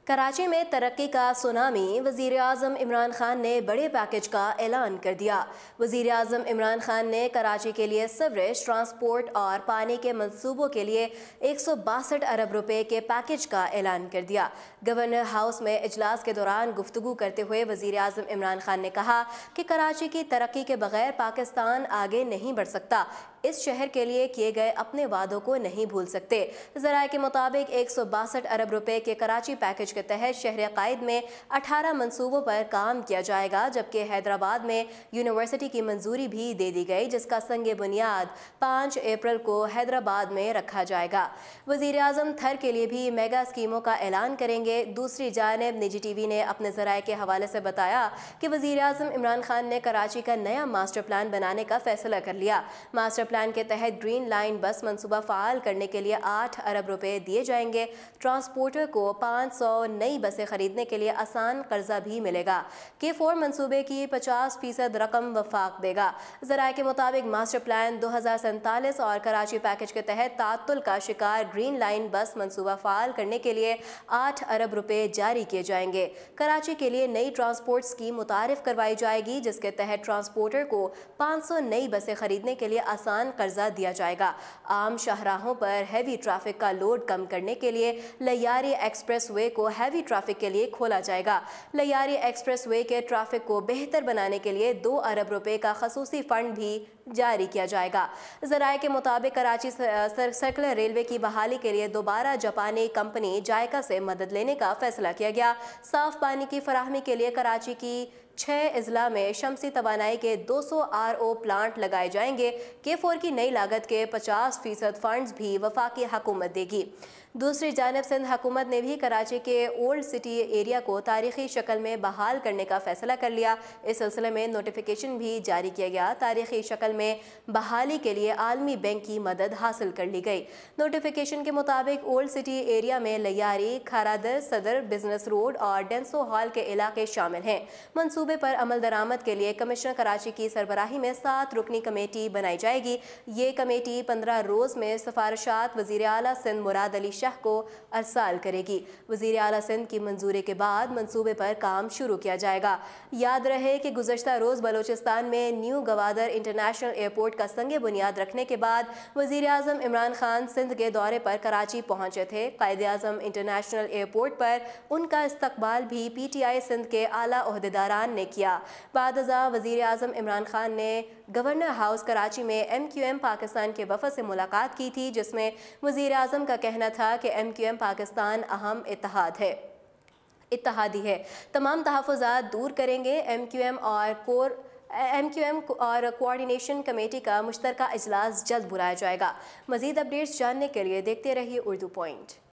कराची में तरक्की का सुनामी। वज़ीर आज़म इमरान खान ने बड़े पैकेज का ऐलान कर दिया। वज़ीर आज़म इमरान खान ने कराची के लिए सीवरेज, ट्रांसपोर्ट और पानी के मंसूबों के लिए 162 अरब रुपए के पैकेज का ऐलान कर दिया। गवर्नर हाउस में इजलास के दौरान गुफ्तगू करते हुए वज़ीर आज़म इमरान खान ने कहा कि कराची की तरक्की के बगैर पाकिस्तान आगे नहीं बढ़ सकता। इस शहर के लिए किए गए अपने वादों को नहीं भूल सकते। ज़राए के मुताबिक 162 अरब रुपए के कराची पैकेज के तहत शहर कायद में 18 मंसूबों पर काम किया जाएगा, जबकि हैदराबाद में यूनिवर्सिटी की मंजूरी भी दे दी गई, जिसका संग बुनियाद 5 अप्रैल को हैदराबाद में रखा जाएगा। वज़ीर आज़म थर के लिए भी मेगा स्कीमों का ऐलान करेंगे। दूसरी जानिब निजी टीवी ने अपने ज़राए के हवाले से बताया कि वज़ीर आज़म इमरान खान ने कराची का नया मास्टर प्लान बनाने का फैसला कर लिया। मास्टर प्लान के तहत ग्रीन लाइन बस मंसूबा फ़ाल करने के लिए 8 अरब रुपए दिए जाएंगे। ट्रांसपोर्टर को 500 नई बसें खरीदने के लिए आसान कर्जा भी मिलेगा। K4 मंसूबे की 50% रकम वफाक देगा। ज़राए के मुताबिक मास्टर प्लान 2047 और कराची पैकेज के तहत तातुल का शिकार ग्रीन लाइन बस मंसूबा फ़ाल करने के लिए 8 अरब रुपए जारी किए जाएंगे। कराची के लिए नई ट्रांसपोर्ट स्कीम मुतारिफ करवाई जाएगी, जिसके तहत ट्रांसपोर्टर को 500 नई बसें खरीदने के लिए आसान कर्जा दिया जाएगा। आम शाहराहों पर हैवी ट्रैफिक का लोड कम करने के लिए लैयारी एक्सप्रेस वे को हैवी ट्रैफिक के लिए खोला जाएगा। लैयारी एक्सप्रेस वे के ट्रैफिक को बेहतर बनाने के लिए 2 अरब रुपए का खसूसी फंड भी जारी किया जाएगा। ज़राए के मुताबिक कराची सर्कुलर रेलवे की बहाली के लिए दोबारा जापानी कंपनी जायका से मदद लेने का फैसला किया गया। साफ पानी की फराहमी के लिए कराची की 6 अजला में शमसी तवानाई के 200 RO प्लांट लगाए जाएंगे। K4 की नई लागत के 50% फंड्स भी वफाकी हुकूमत देगी। दूसरी जानब सिंध हुकूमत ने भी कराची के ओल्ड सिटी एरिया को तारीखी शक्ल में बहाल करने का फैसला कर लिया। इस सिलसिले में नोटिफिकेशन भी जारी किया गया। तारीखी शक्ल में बहाली के लिए आलमी बैंक की मदद हासिल कर ली गई। नोटिफिकेशन के मुताबिक ओल्ड सिटी एरिया में लैयारी, खारादर, सदर, बिजनेस रोड और डेंसो हॉल के इलाके शामिल हैं। मंसूबे पर अमल दरामद के लिए कमिश्नर कराची की सरबराही में 7 रुकनी कमेटी बनाई जाएगी। ये कमेटी 15 रोज में सिफारिशात वज़ीर आला सिंध मुराद अली शाह को अरसाल करेगी। वज़ीर आला सिंध की मंजूरी के बाद मंसूबे पर काम शुरू किया जाएगा। याद रहे कि गुज़श्ता रोज़ बलोचिस्तान में न्यू गवादर इंटरनेशनल एयरपोर्ट का संग बुनियाद रखने के बाद वज़ीर आज़म इमरान खान सिंध के दौरे पर कराची पहुंचे थे। कायदे आज़म इंटरनेशनल एयरपोर्ट पर उनका इस्तकबाल भी PTI सिंध के आला ओहदेदारान ने किया। बादअज़ा वज़ीर आज़म इमरान खान ने गवर्नर हाउस कराची में MQM पाकिस्तान के वफ़द से मुलाकात की थी, जिसमें वज़ीर आज़म का कहना था कि MQM पाकिस्तान अहम इत्तेहादी है। तमाम तहफ़्फ़ुज़ात दूर करेंगे। MQM और कोऑर्डिनेशन कमेटी का मुश्तरका इजलास जल्द बुलाया जाएगा। मज़ीद अपडेट्स जानने के लिए देखते रहिए उर्दू पॉइंट।